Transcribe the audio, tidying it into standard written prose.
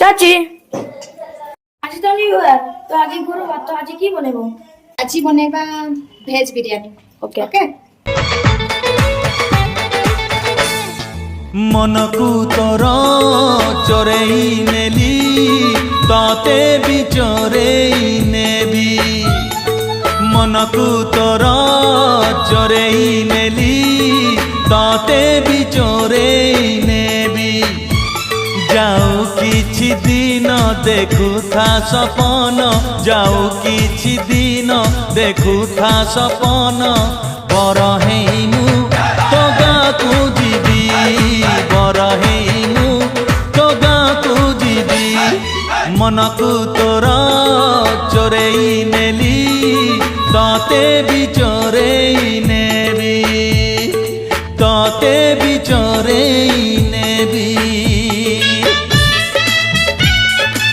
চাচি আজি তো নিউয়ার তো আজি গুরুবার তো আজি কি বনাবো? আজি বনাইবা ভেজ বিরিয়ানি। ওকে ওকে মনকু তোর চোরেই নেলি তাতে বি চোরেই নেবি মনকু তোর চোরেই নেলি তাতে বি চোরেই নেবি যাও কিছু দিন দেখুথা সপন যাও কিছু দিন দেখুথা সপন বড় হেইমু তো গাঁকু ଯିବି ବର ହେଇମୁ ତୋ ଗାଁକୁ ଯିବି ମନକୁ ତୋର ଚୋରେଇ ନେଲି ତତେ ବି ଚୋରେଇ